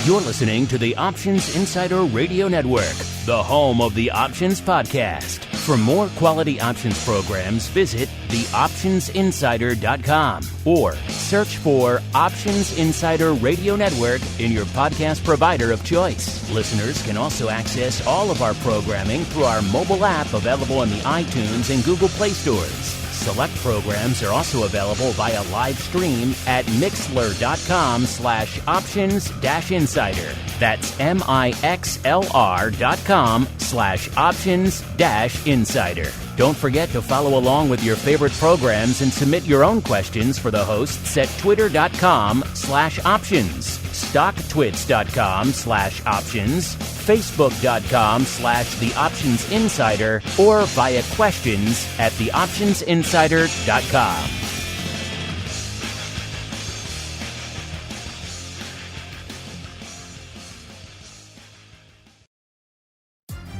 You're listening to the Options Insider Radio Network, the home of the Options Podcast. For more quality options programs, visit theoptionsinsider.com or search for Options Insider Radio Network in your podcast provider of choice. Listeners can also access all of our programming through our mobile app available in the iTunes and Google Play stores. Select programs are also available via live stream at mixlr.com/options-insider. That's mixlr.com/options-insider. Don't forget to follow along with your favorite programs and submit your own questions for the hosts at twitter.com/options, stocktwits.com/options, facebook.com/theoptionsinsider, or via questions at theoptionsinsider.com.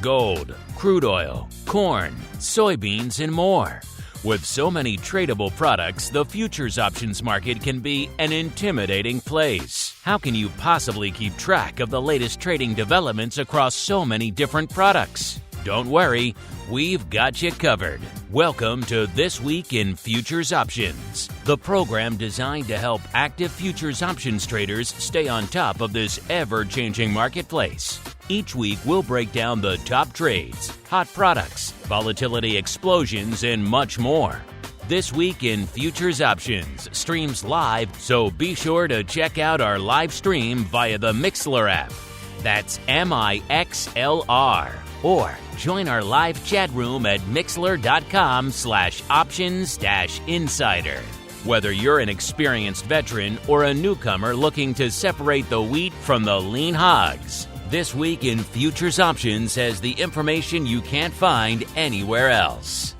Gold, crude oil, corn, soybeans, and more. With so many tradable products, the futures options market can be an intimidating place. How can you possibly keep track of the latest trading developments across so many different products? Don't worry, we've got you covered. Welcome to This Week in Futures Options, the program designed to help active futures options traders stay on top of this ever-changing marketplace. Each week, we'll break down the top trades, hot products, volatility explosions, and much more. This Week in Futures Options streams live, so be sure to check out our live stream via the Mixlr app. That's MIXLR. Or join our live chat room at mixlr.com/options-insider. Whether you're an experienced veteran or a newcomer looking to separate the wheat from the lean hogs, This Week in Futures Options has the information you can't find anywhere else.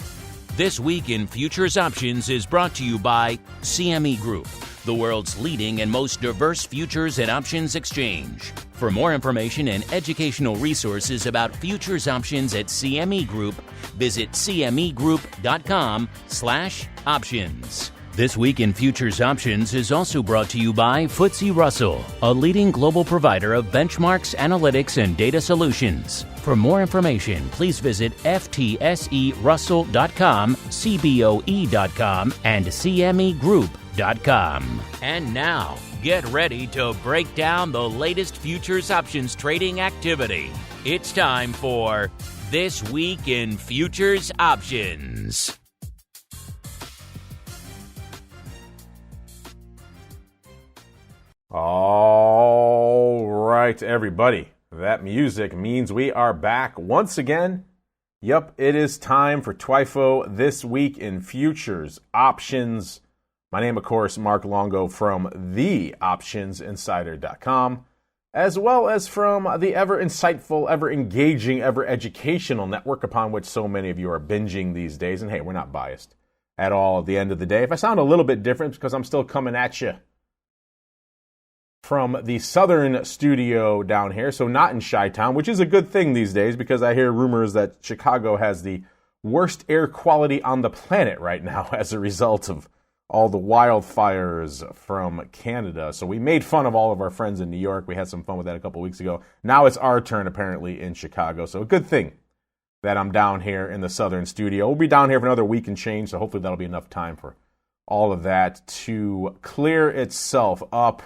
This Week in Futures Options is brought to you by CME Group, the world's leading and most diverse futures and options exchange. For more information and educational resources about futures options at CME Group, visit cmegroup.com/options. This Week in Futures Options is also brought to you by FTSE Russell, a leading global provider of benchmarks, analytics, and data solutions. For more information, please visit ftserussell.com, cboe.com, and cmegroup.com. And now, get ready to break down the latest futures options trading activity. It's time for This Week in Futures Options. All right, everybody. That music means we are back once again. Yep, it is time for TWIFO This Week in Futures Options. My name, of course, Mark Longo from theoptionsinsider.com, as well as from the ever insightful, ever engaging, ever educational network upon which so many of you are binging these days. And hey, we're not biased at all at the end of the day. If I sound a little bit different, it's because I'm still coming at you from the southern studio down here, so not in Chi-Town, which is a good thing these days because I hear rumors that Chicago has the worst air quality on the planet right now as a result of all the wildfires from Canada. So we made fun of all of our friends in New York. We had some fun with that a couple weeks ago. Now it's our turn, apparently, in Chicago. So a good thing that I'm down here in the southern studio. We'll be down here for another week and change, so hopefully that'll be enough time for all of that to clear itself up.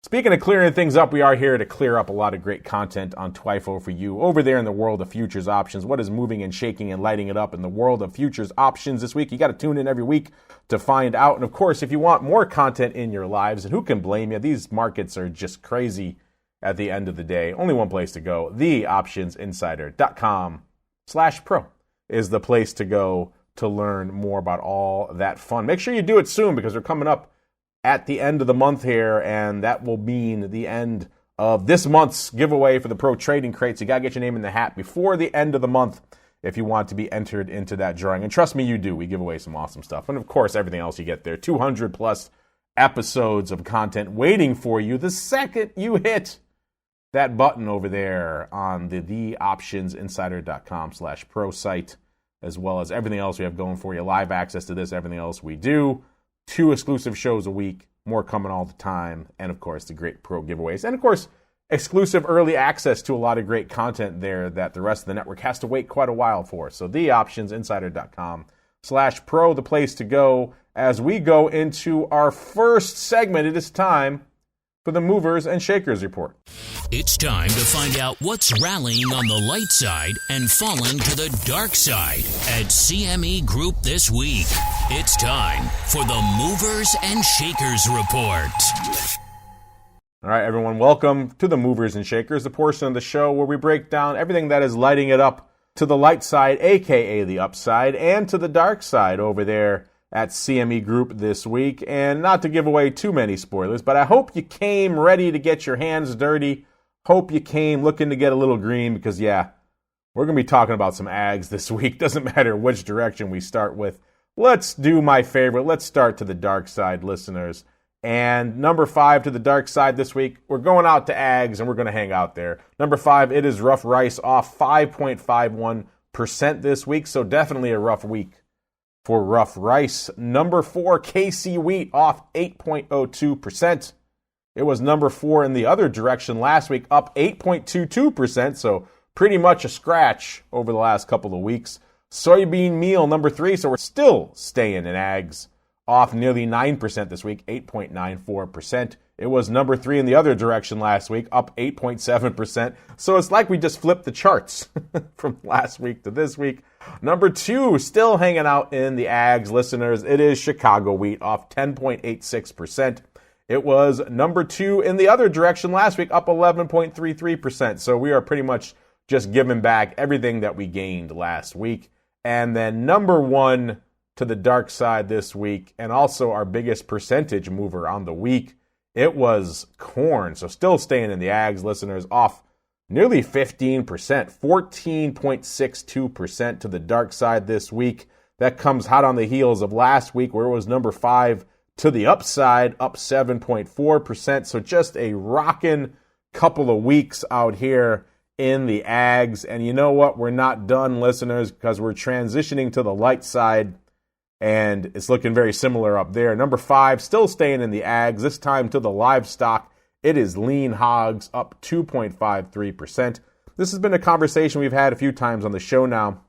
Speaking of clearing things up, we are here to clear up a lot of great content on TWIFO for you over there in the world of futures options. What is moving and shaking and lighting it up in the world of futures options this week? You got to tune in every week to find out. And of course, if you want more content in your lives, and who can blame you? These markets are just crazy at the end of the day. Only one place to go. theoptionsinsider.com/pro is the place to go to learn more about all that fun. Make sure you do it soon because we're coming up at the end of the month here, and that will mean the end of this month's giveaway for the Pro Trading Crates. You got to get your name in the hat before the end of the month if you want to be entered into that drawing. And trust me, you do. We give away some awesome stuff. And, of course, everything else you get there. 200-plus episodes of content waiting for you the second you hit that button over there on the theoptionsinsider.com/pro site, as well as everything else we have going for you. Live access to this, everything else we do. 2 exclusive shows a week, more coming all the time, and of course the great pro giveaways. And of course, exclusive early access to a lot of great content there that the rest of the network has to wait quite a while for. So theoptionsinsider.com/pro, the place to go. As we go into our first segment, it is time for the Movers and Shakers Report. It's time to find out what's rallying on the light side and falling to the dark side at CME Group this week. It's time for the Movers and Shakers Report. All right, everyone, welcome to the Movers and Shakers, the portion of the show where we break down everything that is lighting it up to the light side, a.k.a. the upside, and to the dark side over there at CME Group this week. And not to give away too many spoilers, but I hope you came ready to get your hands dirty. Hope you came looking to get a little green because, yeah, we're going to be talking about some ags this week. Doesn't matter which direction we start with. Let's do my favorite. Let's start to the dark side, listeners. And number 5 to the dark side this week, we're going out to ags and we're going to hang out there. Number 5, it is rough rice off 5.51% this week, so definitely a rough week for rough rice. Number 4, KC wheat off 8.02%. It was number 4 in the other direction last week, up 8.22%, so pretty much a scratch over the last couple of weeks. Soybean meal, number 3, so we're still staying in ags, off nearly 9% this week, 8.94%. It was number 3 in the other direction last week, up 8.7%. So it's like we just flipped the charts from last week to this week. Number 2, still hanging out in the ags, listeners. It is Chicago wheat, off 10.86%. It was number 2 in the other direction last week, up 11.33%. So we are pretty much just giving back everything that we gained last week. And then number 1 to the dark side this week, and also our biggest percentage mover on the week, it was corn. So still staying in the ags, listeners, off nearly 15%, 14.62% to the dark side this week. That comes hot on the heels of last week where it was number 5 to the upside, up 7.4%. So just a rockin' couple of weeks out here in the ags. And you know what? We're not done, listeners, because we're transitioning to the light side. And it's looking very similar up there. Number 5, still staying in the ags, this time to the livestock. It is lean hogs, up 2.53%. This has been a conversation we've had a few times on the show now.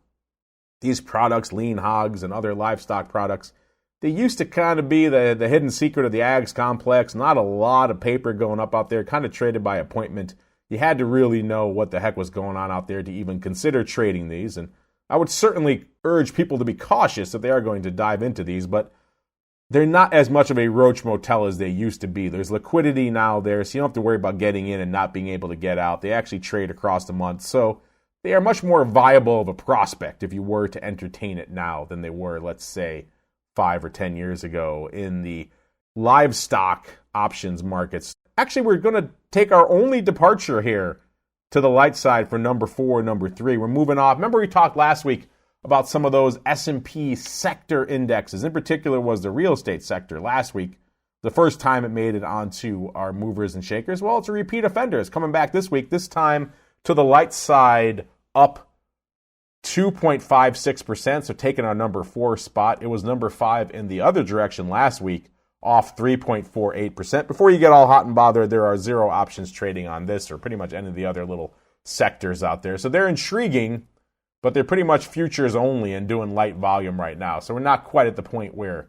These products, lean hogs and other livestock products, they used to kind of be the hidden secret of the ags complex. Not a lot of paper going up out there, kind of traded by appointment. You had to really know what the heck was going on out there to even consider trading these. And I would certainly urge people to be cautious if they are going to dive into these, but they're not as much of a roach motel as they used to be. There's liquidity now there, so you don't have to worry about getting in and not being able to get out. They actually trade across the month, so they are much more viable of a prospect if you were to entertain it now than they were, let's say, 5 or 10 years ago in the livestock options markets. Actually, we're going to take our only departure here to the light side for number 4, number 3. We're moving off. Remember we talked last week about some of those S&P sector indexes. In particular was the real estate sector last week. The first time it made it onto our movers and shakers. Well, it's a repeat offender. It's coming back this week, this time to the light side, up 2.56%. So taking our number 4 spot. It was number 5 in the other direction last week, off 3.48%. Before you get all hot and bothered, there are 0 options trading on this or pretty much any of the other little sectors out there. So they're intriguing, but they're pretty much futures only and doing light volume right now. So we're not quite at the point where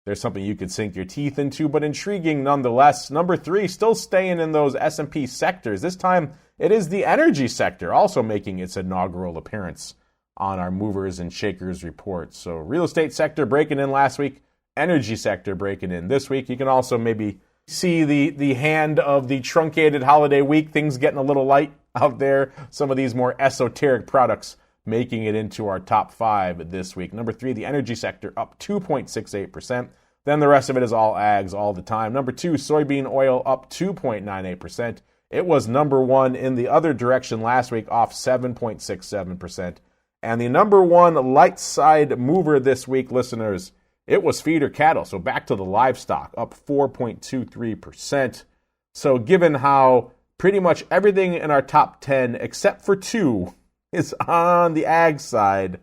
there's something you could sink your teeth into, but intriguing nonetheless. Number 3, still staying in those S&P sectors. This time it is the energy sector also making its inaugural appearance on our movers and shakers report. So real estate sector breaking in last week, energy sector breaking in this week. You can also maybe see the hand of the truncated holiday week, things getting a little light out there. Some of these more esoteric products making it into our top 5 this week. Number 3, the energy sector, up 2.68%. Then the rest of it is all ags all the time. Number 2, soybean oil, up 2.98%. It was number 1 in the other direction last week, off 7.67%. And the number 1 light side mover this week, listeners, it was feeder cattle. So back to the livestock, up 4.23%. So given how pretty much everything in our top 10, except for 2, is on the ag side,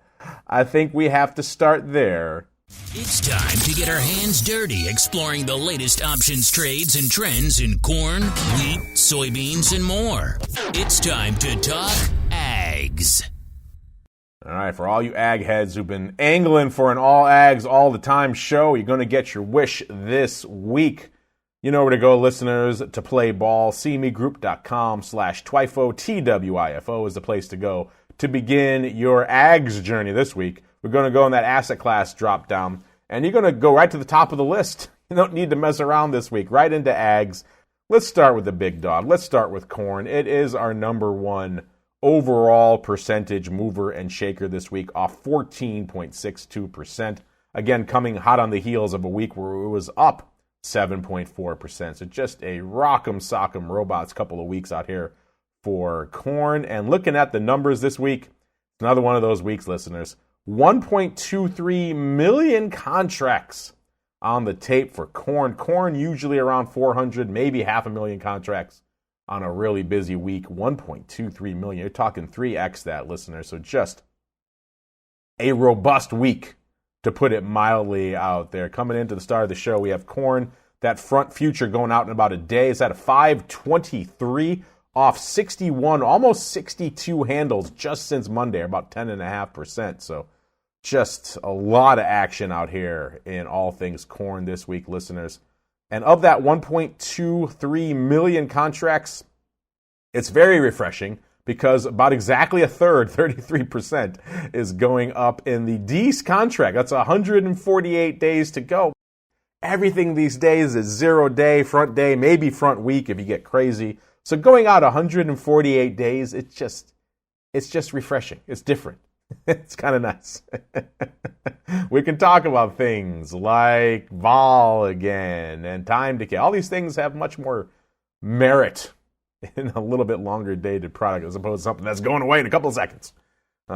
I think we have to start there It's time to get our hands dirty exploring the latest options, trades, and trends in corn, wheat, soybeans, and more. It's time to talk ags. All right, for all you ag heads who've been angling for an all ags all the time show, you're going to get your wish this week. You know where to go, listeners, to play ball. CMEgroup.com/TWIFO, TWIFO is the place to go to begin your ags journey this week. We're going to go on that asset class drop down, and you're going to go right to the top of the list. You don't need to mess around this week. Right into ags. Let's start with the big dog. Let's start with corn. It is our number one overall percentage mover and shaker this week, off 14.62%. Again, coming hot on the heels of a week where it was up 7.4%. So just a rock'em sock'em robots couple of weeks out here for corn. And looking at the numbers this week, another one of those weeks, listeners. 1.23 million contracts on the tape for corn. Corn usually around 400, maybe 500,000 contracts on a really busy week. 1.23 million. You're talking 3x that, listeners. So just a robust week, to put it mildly, out there. Coming into the start of the show, we have corn, that front future going out in about a day. It's at a 523 off 61, almost 62 handles just since Monday, about 10.5%. So just a lot of action out here in all things corn this week, listeners. And of that 1.23 million contracts, it's very refreshing because about exactly a third, 33%, is going up in the Dees contract. That's 148 days to go. Everything these days is 0 day, front day, maybe front week if you get crazy. So going out 148 days, it's just refreshing. It's different. It's kind of nice. We can talk about things like vol again and time decay. All these things have much more merit in a little bit longer dated product as opposed to something that's going away in a couple of seconds.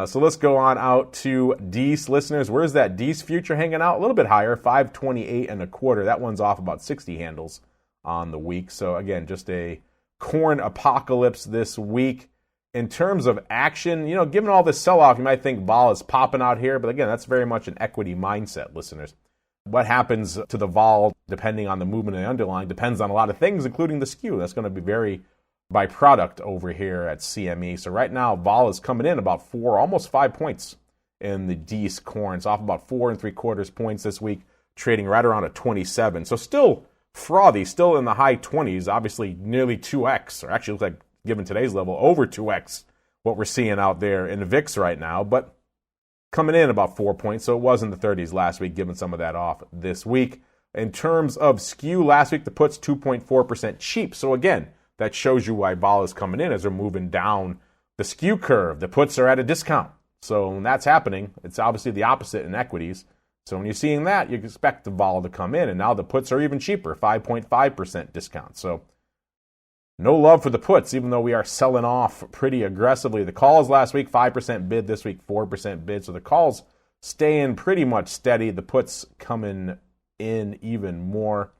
So let's go on out to Dees, listeners. Where's that Dees future hanging out? A little bit higher, 528.25. That one's off about 60 handles on the week. So again, just a corn apocalypse this week. In terms of action, given all this sell-off, you might think vol is popping out here, but again, that's very much an equity mindset, listeners. What happens to the vol, depending on the movement of the underlying, depends on a lot of things, including the skew. That's going to be very by product over here at CME. So right now, vol is coming in about 4, almost 5 points in the Dees corn. It's off about 4 3/4 points this week, trading right around a 27. So still frothy, still in the high 20s, obviously nearly 2x, or actually looks like, given today's level, over 2x what we're seeing out there in the VIX right now, but coming in about 4 points, so it was in the 30s last week, giving some of that off this week. In terms of skew, last week the puts 2.4% cheap, so again, that shows you why vol is coming in as they're moving down the skew curve. The puts are at a discount, so when that's happening, it's obviously the opposite in equities. So when you're seeing that, you expect the vol to come in, and now the puts are even cheaper, 5.5% discount. So no love for the puts, even though we are selling off pretty aggressively. The calls last week, 5% bid. This week, 4% bid. So the calls staying pretty much steady. The puts coming in even more.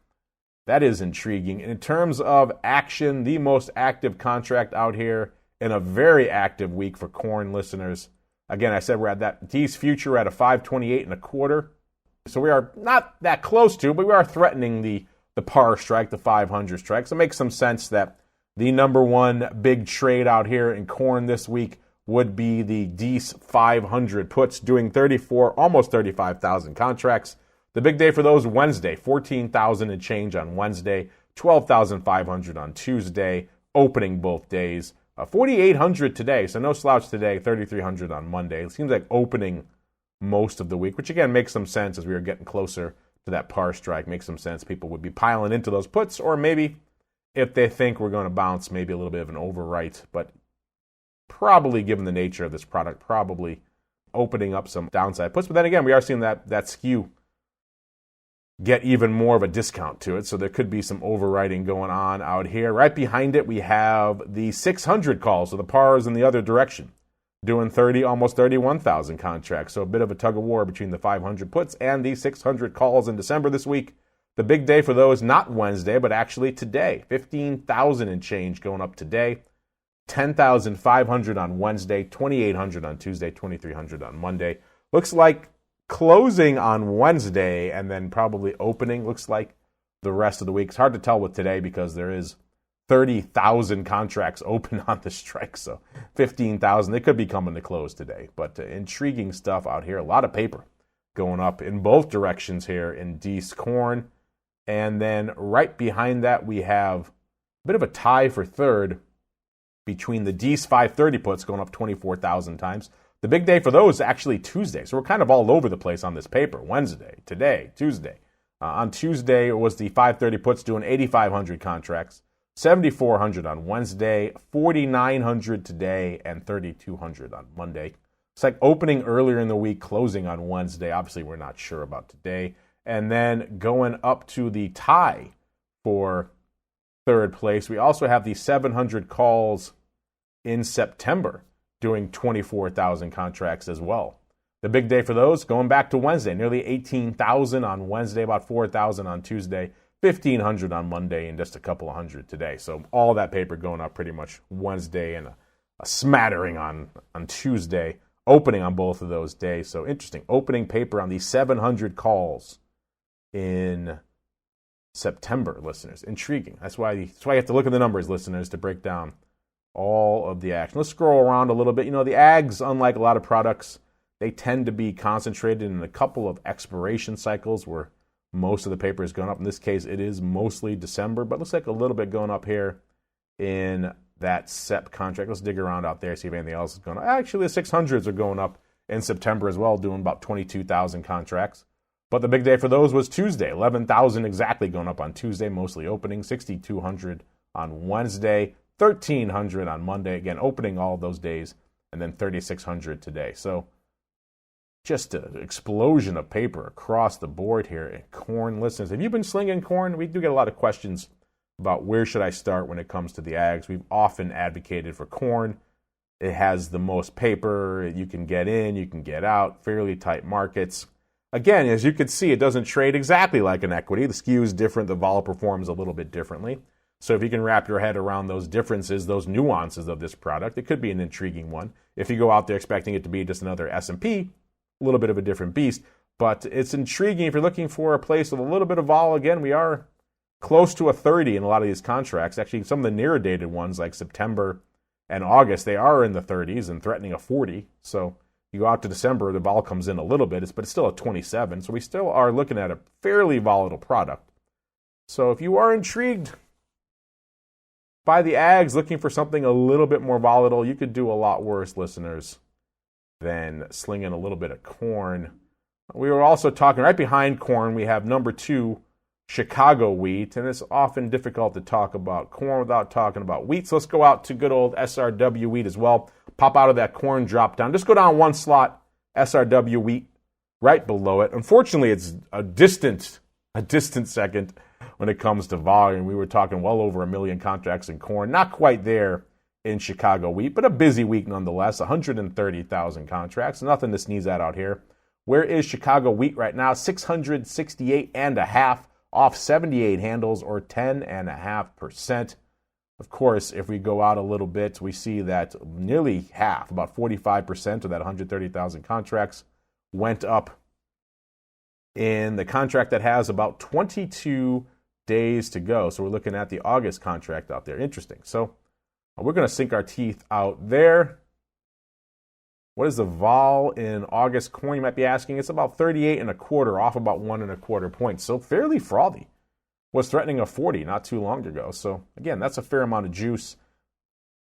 That is intriguing. In terms of action, the most active contract out here in a very active week for corn, listeners. Again, I said we're at that Dees future at a 528.25. So we are not that close to, but we are threatening the par strike, the 500 strike. So it makes some sense that the number one big trade out here in corn this week would be the Dees 500 puts, doing 34, almost 35,000 contracts. The big day for those, Wednesday, 14,000 and change on Wednesday, 12,500 on Tuesday, opening both days. 4,800 today, so no slouch today, 3,300 on Monday. It seems like opening most of the week, which again makes some sense as we are getting closer to that par strike. Makes some sense. People would be piling into those puts, or maybe if they think we're going to bounce, maybe a little bit of an overwrite, but probably, given the nature of this product, probably opening up some downside puts. But then again, we are seeing that skew get even more of a discount to it, so there could be some overwriting going on out here. Right behind it, we have the 600 calls, so the pars in the other direction, doing almost 31,000 contracts. So a bit of a tug of war between the 500 puts and the 600 calls in December this week. The big day for those, not Wednesday, but actually today. 15,000 and change going up today. 10,500 on Wednesday, 2,800 on Tuesday, 2,300 on Monday. Looks like closing on Wednesday and then probably opening, looks like, the rest of the week. It's hard to tell with today because there is 30,000 contracts open on the strike, so 15,000. They could be coming to close today, but intriguing stuff out here. A lot of paper going up in both directions here in Dees corn. And then right behind that, we have a bit of a tie for third between the Dees 530 puts going up 24,000 times. The big day for those is actually Tuesday, so we're kind of all over the place on this paper. Wednesday, today, Tuesday. On Tuesday, it was the 530 puts doing 8,500 contracts, 7,400 on Wednesday, 4,900 today, and 3,200 on Monday. It's like opening earlier in the week, closing on Wednesday. Obviously, we're not sure about today. And then going up to the tie for third place, we also have the 700 calls in September doing 24,000 contracts as well. The big day for those, going back to Wednesday, nearly 18,000 on Wednesday, about 4,000 on Tuesday, 1,500 on Monday, and just a couple of hundred today. So all that paper going up pretty much Wednesday and a smattering on Tuesday, opening on both of those days. So interesting. Opening paper on the 700 calls in September, listeners. Intriguing. That's why you have to look at the numbers, listeners, to break down all of the action. Let's scroll around a little bit. You know, the ags, unlike a lot of products, they tend to be concentrated in a couple of expiration cycles where most of the paper is going up. In this case, it is mostly December, but looks like a little bit going up here in that SEP contract. Let's dig around out there, see if anything else is going up. Actually, the 600s are going up in September as well, doing about 22,000 contracts. But the big day for those was Tuesday, 11,000 exactly going up on Tuesday, mostly opening, 6,200 on Wednesday, 1,300 on Monday, again, opening all those days, and then 3,600 today. So just an explosion of paper across the board here in corn. Listeners, have you been slinging corn? We do get a lot of questions about where should I start when it comes to the ags. We've often advocated for corn. It has the most paper. You can get in, you can get out, fairly tight markets. Again, as you can see, it doesn't trade exactly like an equity. The skew is different. The vol performs a little bit differently. So if you can wrap your head around those differences, those nuances of this product, it could be an intriguing one. If you go out there expecting it to be just another S&P, a little bit of a different beast. But it's intriguing if you're looking for a place with a little bit of vol. Again, we are close to a 30 in a lot of these contracts. Actually, some of the nearer dated ones like September and August, they are in the 30s and threatening a 40. So you go out to December, the vol comes in a little bit, but it's still at 27. So we still are looking at a fairly volatile product. So if you are intrigued by the ags, looking for something a little bit more volatile, you could do a lot worse, listeners, than slinging a little bit of corn. We were also talking right behind corn, we have number 2, Chicago wheat, and it's often difficult to talk about corn without talking about wheat. So let's go out to good old SRW wheat as well. Pop out of that corn drop down. Just go down one slot, SRW wheat, right below it. Unfortunately, it's a distant second when it comes to volume. We were talking well over 1 million contracts in corn. Not quite there in Chicago wheat, but a busy week nonetheless. 130,000 contracts. Nothing to sneeze at out here. Where is Chicago wheat right now? 668.5, off 78 handles or 10.5%. Of course, if we go out a little bit, we see that nearly half, about 45% of that 130,000 contracts went up in the contract that has about 22 days to go. So we're looking at the August contract out there. Interesting. So we're going to sink our teeth out there. What is the vol in August corn? You might be asking. It's about 38.25, off about 1.25 points. So fairly frothy. Was threatening a 40 not too long ago. So again, that's a fair amount of juice.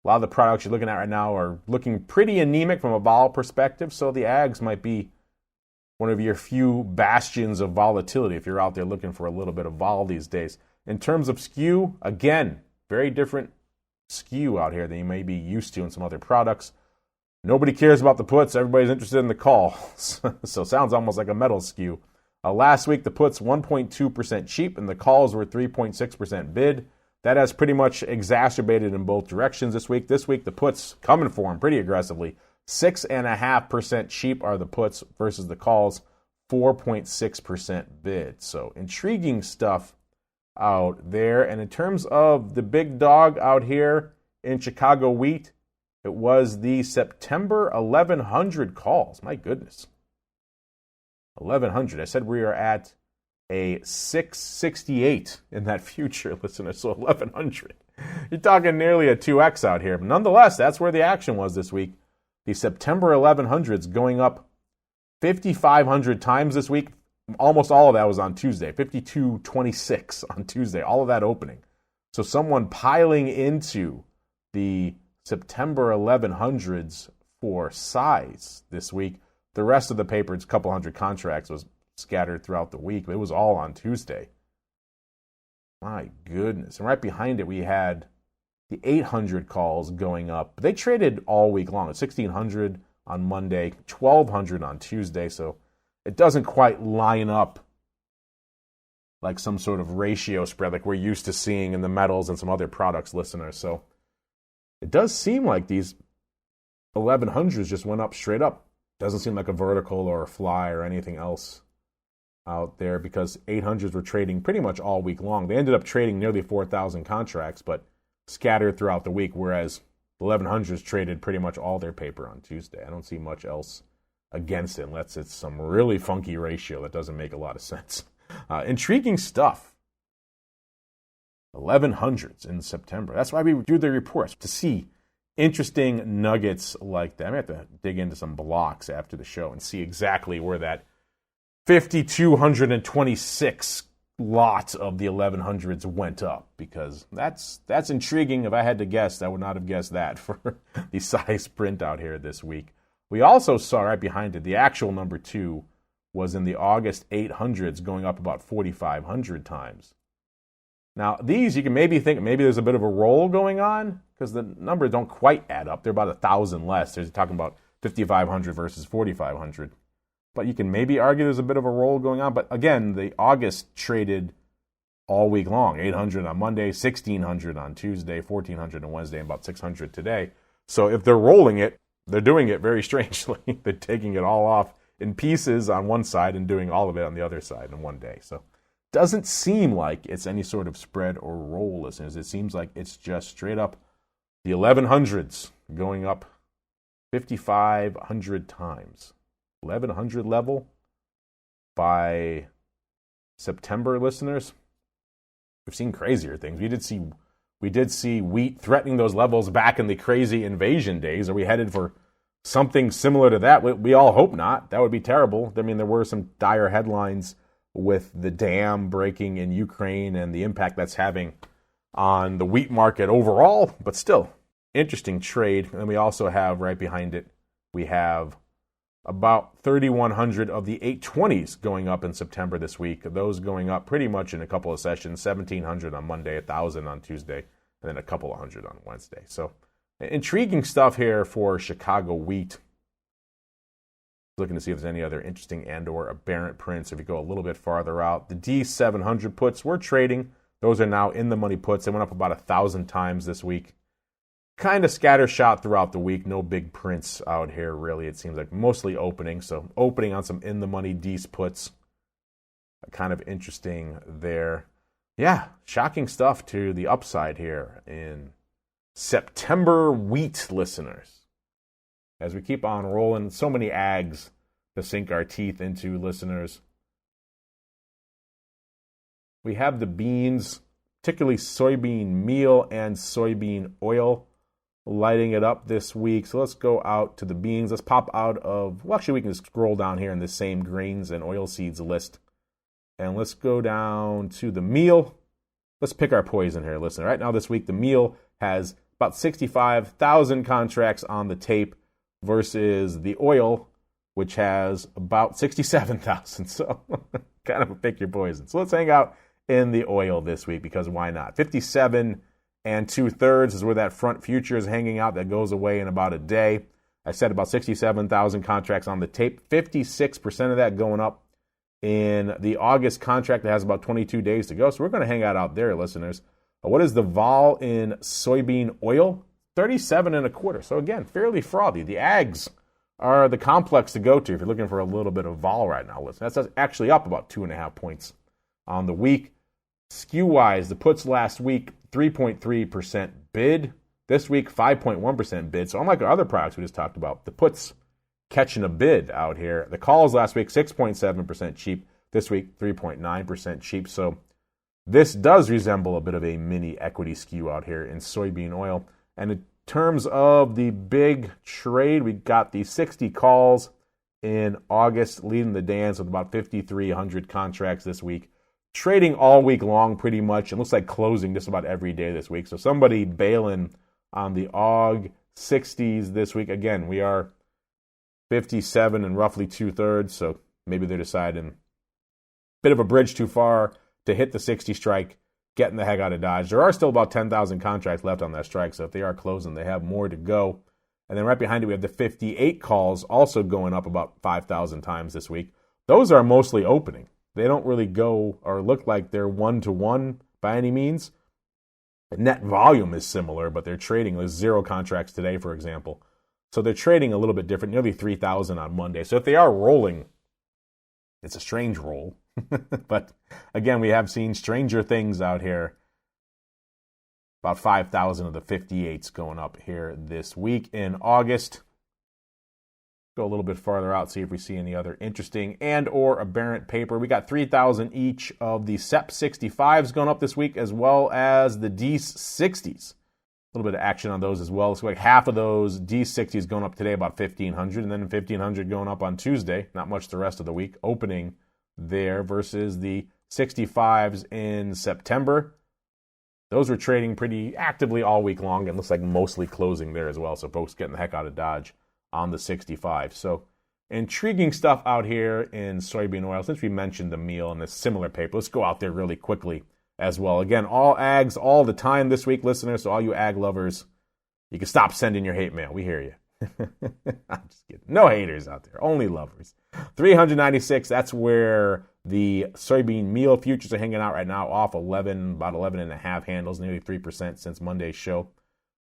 A lot of the products you're looking at right now are looking pretty anemic from a vol perspective. So the ags might be one of your few bastions of volatility if you're out there looking for a little bit of vol these days. In terms of skew, again, very different skew out here than you may be used to in some other products. Nobody cares about the puts. Everybody's interested in the calls. So it sounds almost like a metal skew. Last week, the puts 1.2% cheap, and the calls were 3.6% bid. That has pretty much exacerbated in both directions this week. This week, the puts coming for them pretty aggressively. 6.5% cheap are the puts versus the calls, 4.6% bid. So intriguing stuff out there. And in terms of the big dog out here in Chicago wheat, it was the September 1100 calls. My goodness. 1100. I said we are at a 668 in that future, listener. So 1100. You're talking nearly a 2x out here. But nonetheless, that's where the action was this week. The September 1100s going up 5,500 times this week. Almost all of that was on Tuesday. 5226 on Tuesday. All of that opening. So someone piling into the September 1100s for size this week. The rest of the paper, it's a couple hundred contracts, was scattered throughout the week. It was all on Tuesday. My goodness. And right behind it, we had the 800 calls going up. They traded all week long. 1,600 on Monday, 1,200 on Tuesday. So it doesn't quite line up like some sort of ratio spread like we're used to seeing in the metals and some other products, listeners. So it does seem like these 1100s just went up straight up. Doesn't seem like a vertical or a fly or anything else out there, because 800s were trading pretty much all week long. They ended up trading nearly 4,000 contracts, but scattered throughout the week, whereas 1100s traded pretty much all their paper on Tuesday. I don't see much else against it unless it's some really funky ratio that doesn't make a lot of sense. Intriguing stuff. 1100s in September. That's why we do the reports, to see interesting nuggets like that. I may have to dig into some blocks after the show and see exactly where that 5,226 lot of the 1100s went up, because that's intriguing. If I had to guess, I would not have guessed that for the size print out here this week. We also saw right behind it, the actual number 2 was in the August 800s going up about 4,500 times. Now, these, you can maybe think maybe there's a bit of a roll going on, because the numbers don't quite add up. They're about 1,000 less. They're talking about 5,500 versus 4,500. But you can maybe argue there's a bit of a roll going on. But again, the August traded all week long. 800 on Monday, 1,600 on Tuesday, 1,400 on Wednesday, and about 600 today. So if they're rolling it, they're doing it very strangely. They're taking it all off in pieces on one side and doing all of it on the other side in one day. So doesn't seem like it's any sort of spread or roll, listeners. It seems like it's just straight up the 1100s going up 5,500 times. 1100 level by September, listeners. We've seen crazier things. We did see wheat threatening those levels back in the crazy invasion days. Are we headed for something similar to that? We all hope not. That would be terrible. I mean, there were some dire headlines with the dam breaking in Ukraine and the impact that's having on the wheat market overall, but still, interesting trade. And we also have right behind it, we have about 3,100 of the 820s going up in September this week. Those going up pretty much in a couple of sessions, 1,700 on Monday, 1,000 on Tuesday, and then a couple of hundred on Wednesday. So intriguing stuff here for Chicago wheat. Looking to see if there's any other interesting and or aberrant prints. If you go a little bit farther out, the D700 puts we're trading. Those are now in the money puts. They went up about 1,000 times this week. Kind of scattershot throughout the week. No big prints out here, really. It seems like mostly opening. So opening on some in the money D's puts. Kind of interesting there. Yeah, shocking stuff to the upside here in September wheat, listeners. As we keep on rolling, so many ags to sink our teeth into, listeners. We have the beans, particularly soybean meal and soybean oil, lighting it up this week. So let's go out to the beans. Let's pop out of, well, actually we can just scroll down here in the same grains and oilseeds list. And let's go down to the meal. Let's pick our poison here, listener. Right now this week, the meal has about 65,000 contracts on the tape versus the oil, which has about 67,000. So kind of pick your poison. So let's hang out in the oil this week, because why not? 57 2/3 is where that front future is hanging out. That goes away in about a day. I said about 67,000 contracts on the tape. 56% of that going up in the August contract that has about 22 days to go. So we're going to hang out there, listeners. What is the vol in soybean oil? 37 1/4. So again, fairly frothy. The ags are the complex to go to if you're looking for a little bit of vol right now. Listen, that's actually up about 2.5 points on the week. Skew-wise, the puts last week, 3.3% bid. This week, 5.1% bid. So unlike our other products we just talked about, the puts catching a bid out here. The calls last week, 6.7% cheap. This week, 3.9% cheap. So this does resemble a bit of a mini equity skew out here in soybean oil. And in terms of the big trade, we got the 60 calls in August leading the dance with about 5,300 contracts this week. Trading all week long pretty much. It looks like closing just about every day this week. So somebody bailing on the AUG 60s this week. Again, we are 57 and roughly 2/3. So maybe they're deciding bit of a bridge too far to hit the 60 strike, getting the heck out of Dodge. There are still about 10,000 contracts left on that strike. So if they are closing, they have more to go. And then right behind it, we have the 58 calls also going up about 5,000 times this week. Those are mostly opening. They don't really go or look like they're one-to-one by any means. The net volume is similar, but they're trading with 0 contracts today, for example. So they're trading a little bit different, nearly 3,000 on Monday. So if they are rolling, it's a strange roll. But again, we have seen stranger things out here. About 5,000 of the 58s going up here this week in August. Go a little bit farther out, see if we see any other interesting and or aberrant paper. We got 3,000 each of the SEP 65s going up this week, as well as the DEES 60s. A little bit of action on those as well. So like half of those DEES 60s going up today, about 1,500, and then 1,500 going up on Tuesday. Not much the rest of the week. Opening there versus the 65s in September. Those were trading pretty actively all week long, and looks like mostly closing there as well. So folks getting the heck out of Dodge on the 65. So intriguing stuff out here in soybean oil. Since we mentioned the meal and the similar paper, let's go out there really quickly as well. Again, all ags all the time this week, listeners. So all you ag lovers, you can stop sending your hate mail. We hear you. I'm just kidding. No haters out there, only lovers. 396, that's where the soybean meal futures are hanging out right now, off 11, about 11 and a half handles, nearly 3% since Monday's show.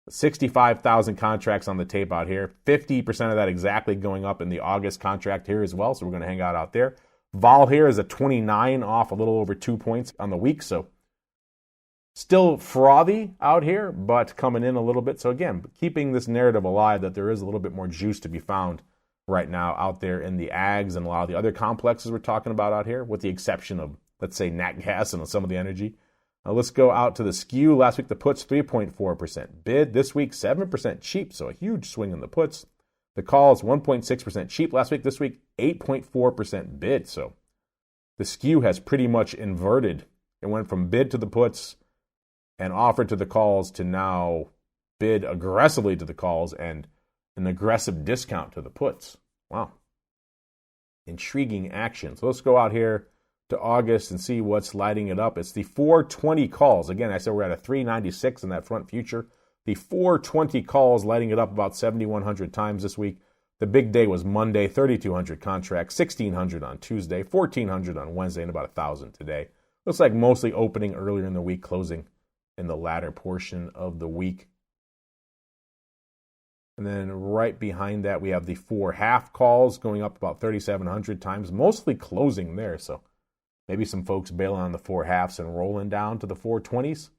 65,000 contracts on the tape out here. 50% of that exactly going up in the August contract here as well, so we're going to hang out there. Vol here is a 29, off a little over 2 points on the week, so still frothy out here, but coming in a little bit. So again, keeping this narrative alive that there is a little bit more juice to be found right now out there in the ags and a lot of the other complexes we're talking about out here, with the exception of, let's say, nat gas and some of the energy. Let's go out to the skew. Last week, the puts, 3.4% bid. This week, 7% cheap, so a huge swing in the puts. The calls, 1.6% cheap last week. This week, 8.4% bid. So the skew has pretty much inverted. It went from bid to the puts and offered to the calls to now bid aggressively to the calls and an aggressive discount to the puts. Wow. Intriguing action. So let's go out here to August and see what's lighting it up. It's the 420 calls. Again, I said we're at a 396 in that front future. The 420 calls lighting it up about 7,100 times this week. The big day was Monday, 3,200 contracts, 1,600 on Tuesday, 1,400 on Wednesday, and about 1,000 today. Looks like mostly opening earlier in the week, closing in the latter portion of the week. And then right behind that, we have the 4 half calls going up about 3,700 times, mostly closing there. So maybe some folks bailing on the 4 halves and rolling down to the 420s.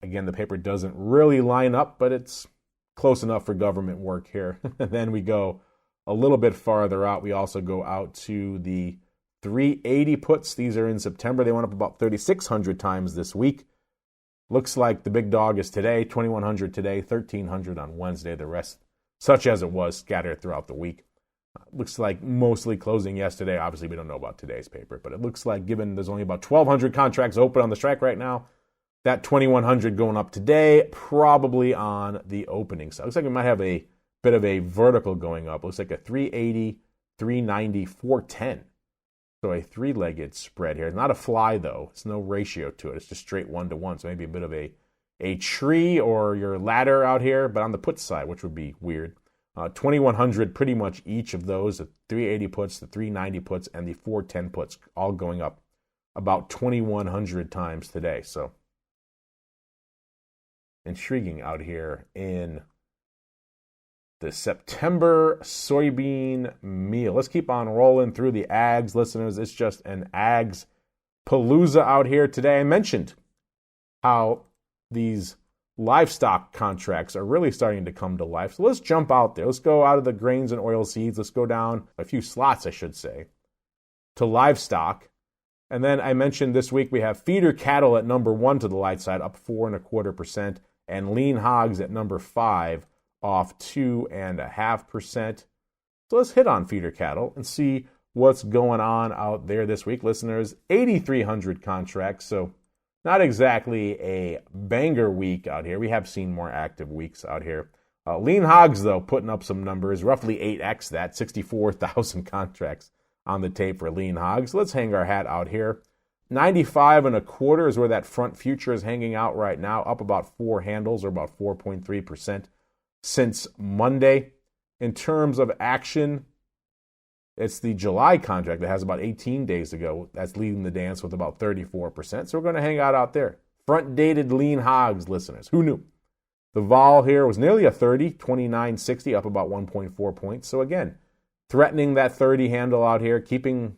Again, the paper doesn't really line up, but it's close enough for government work here. And then we go a little bit farther out. We also go out to the 380 puts. These are in September. They went up about 3,600 times this week. Looks like the big dog is today, 2,100 today, 1,300 on Wednesday. The rest, such as it was, scattered throughout the week. Looks like mostly closing yesterday. Obviously, we don't know about today's paper, but it looks like, given there's only about 1,200 contracts open on the strike right now, that 2,100 going up today, probably on the opening side. Looks like we might have a bit of a vertical going up. Looks like a 380, 390, 410. So a 3-legged spread here. It's not a fly, though. It's no ratio to it. It's just straight 1-to-1. So maybe a bit of a tree or your ladder out here, but on the put side, which would be weird. 2,100, pretty much each of those, the 380 puts, the 390 puts, and the 410 puts, all going up about 2,100 times today. So intriguing out here in the September soybean meal. Let's keep on rolling through the ags, listeners. It's just an ags palooza out here today. I mentioned how these livestock contracts are really starting to come to life. So let's jump out there. Let's go out of the grains and oil seeds. Let's go down a few slots, I should say, to livestock. And then I mentioned this week we have feeder cattle at number 1 to the light side, up 4.25%, and lean hogs at number 5, off 2.5%. So let's hit on feeder cattle and see what's going on out there this week. Listeners, 8,300 contracts, so not exactly a banger week out here. We have seen more active weeks out here. Lean hogs, though, putting up some numbers, roughly 8x that, 64,000 contracts on the tape for lean hogs. Let's hang our hat out here. 95.25 is where that front future is hanging out right now, up about 4 handles or about 4.3% since Monday. In terms of action, it's the July contract that has about 18 days to go. That's leading the dance with about 34%. So we're going to hang out there. Front-dated lean hogs, listeners. Who knew? The vol here was nearly a 30, 29.60, up about 1.4 points. So again, threatening that 30 handle out here, keeping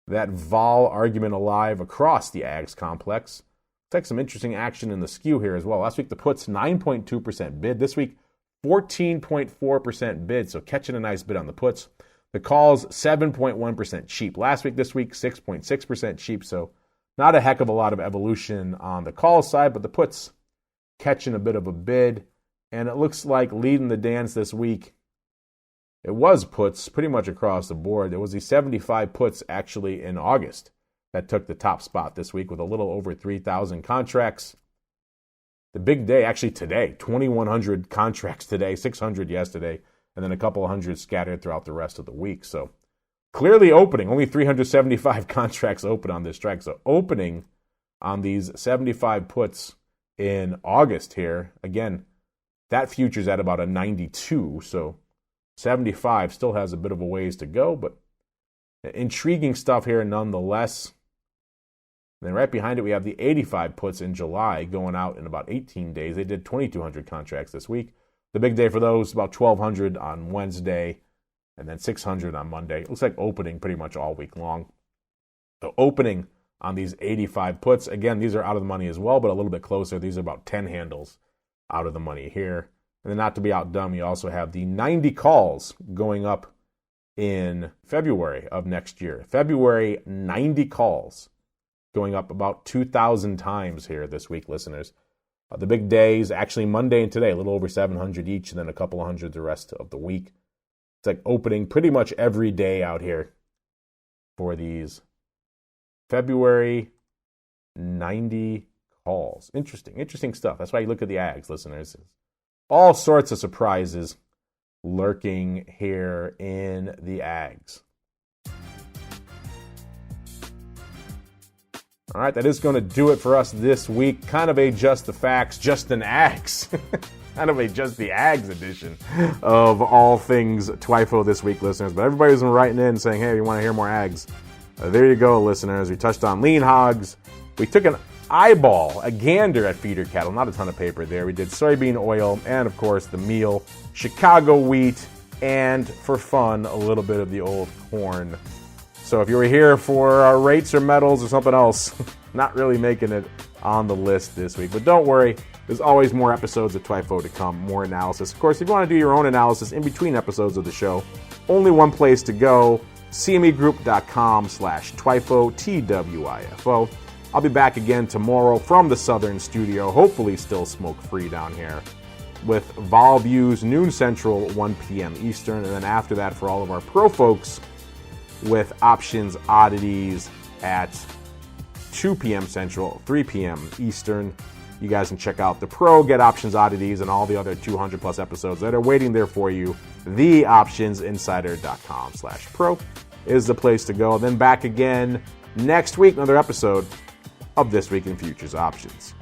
that vol argument alive across the ags complex. Looks like some interesting action in the skew here as well. Last week, the puts 9.2% bid. This week, 14.4% bid. So catching a nice bid on the puts. The calls, 7.1% cheap. Last week, this week, 6.6% cheap. So not a heck of a lot of evolution on the call side, but the puts catching a bit of a bid. And it looks like leading the dance this week, it was puts pretty much across the board. It was the 75 puts actually in August that took the top spot this week with a little over 3,000 contracts. The big day, actually today, 2,100 contracts today, 600 yesterday, and then a couple of hundred scattered throughout the rest of the week. So clearly opening, only 375 contracts open on this strike. So opening on these 75 puts in August here. Again, that future's at about a 92, so 75 still has a bit of a ways to go, but intriguing stuff here nonetheless. And then right behind it, we have the 85 puts in July going out in about 18 days. They did 2,200 contracts this week. The big day for those, about 1,200 on Wednesday, and then 600 on Monday. It looks like opening pretty much all week long. So opening on these 85 puts. Again, these are out of the money as well, but a little bit closer. These are about 10 handles out of the money here. And then not to be outdone, we also have the 90 calls going up in February of next year. February, 90 calls going up about 2,000 times here this week, listeners. The big days, actually Monday and today, a little over 700 each, and then a couple of hundred the rest of the week. It's like opening pretty much every day out here for these February 90 calls. Interesting stuff. That's why you look at the ags, listeners. All sorts of surprises lurking here in the ags. All right, that is going to do it for us this week. Kind of a Just the Facts, Just an Ags. Kind of a Just the Ags edition of all things TWIFO this week, listeners. But everybody's been writing in saying, hey, we want to hear more ags. There you go, listeners. We touched on lean hogs. We took an eyeball, a gander at feeder cattle. Not a ton of paper there. We did soybean oil and, of course, the meal, Chicago wheat, and for fun, a little bit of the old corn. So if you were here for rates or metals or something else, not really making it on the list this week. But don't worry, there's always more episodes of TWIFO to come, more analysis. Of course, if you want to do your own analysis in between episodes of the show, only one place to go, cmegroup.com/TWIFO, TWIFO. I'll be back again tomorrow from the Southern studio, hopefully still smoke-free down here, with Vol Views, noon Central, 1 p.m. Eastern, and then after that for all of our pro folks, with Options Oddities at 2 p.m. Central, 3 p.m. Eastern. You guys can check out the Pro, get Options Oddities, and all the other 200-plus episodes that are waiting there for you. TheOptionsInsider.com/pro is the place to go. Then back again next week, another episode of This Week in Futures Options.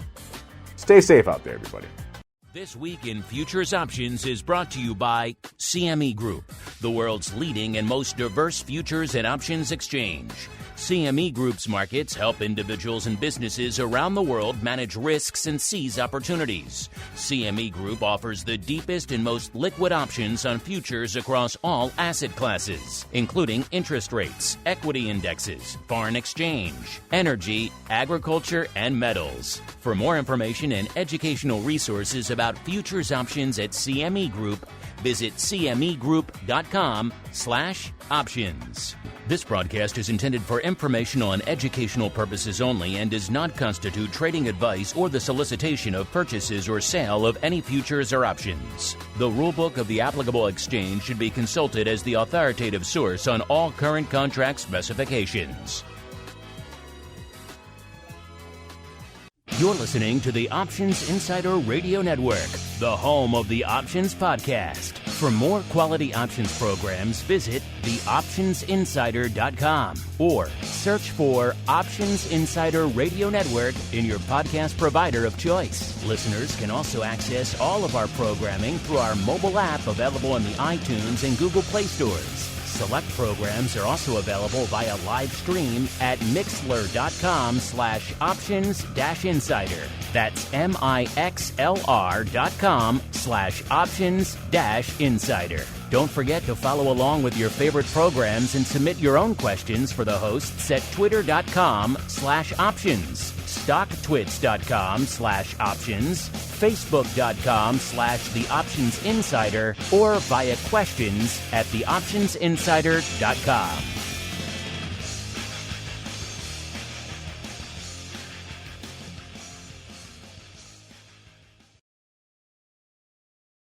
Stay safe out there, everybody. This Week in Futures Options is brought to you by CME Group, the world's leading and most diverse futures and options exchange. CME Group's markets help individuals and businesses around the world manage risks and seize opportunities. CME Group offers the deepest and most liquid options on futures across all asset classes, including interest rates, equity indexes, foreign exchange, energy, agriculture, and metals. For more information and educational resources about futures options at CME Group, visit cmegroup.com/options. This broadcast is intended for informational and educational purposes only and does not constitute trading advice or the solicitation of purchases or sale of any futures or options. The rulebook of the applicable exchange should be consulted as the authoritative source on all current contract specifications. You're listening to the Options Insider Radio Network, the home of the Options Podcast. For more quality options programs, visit theoptionsinsider.com or search for Options Insider Radio Network in your podcast provider of choice. Listeners can also access all of our programming through our mobile app available in the iTunes and Google Play stores. Select programs are also available via live stream at mixlr.com/options-insider. That's mixlr.com/options-insider. Don't forget to follow along with your favorite programs and submit your own questions for the hosts at twitter.com/options, stocktwits.com/options, facebook.com/theoptionsinsider, or via questions at theoptionsinsider.com.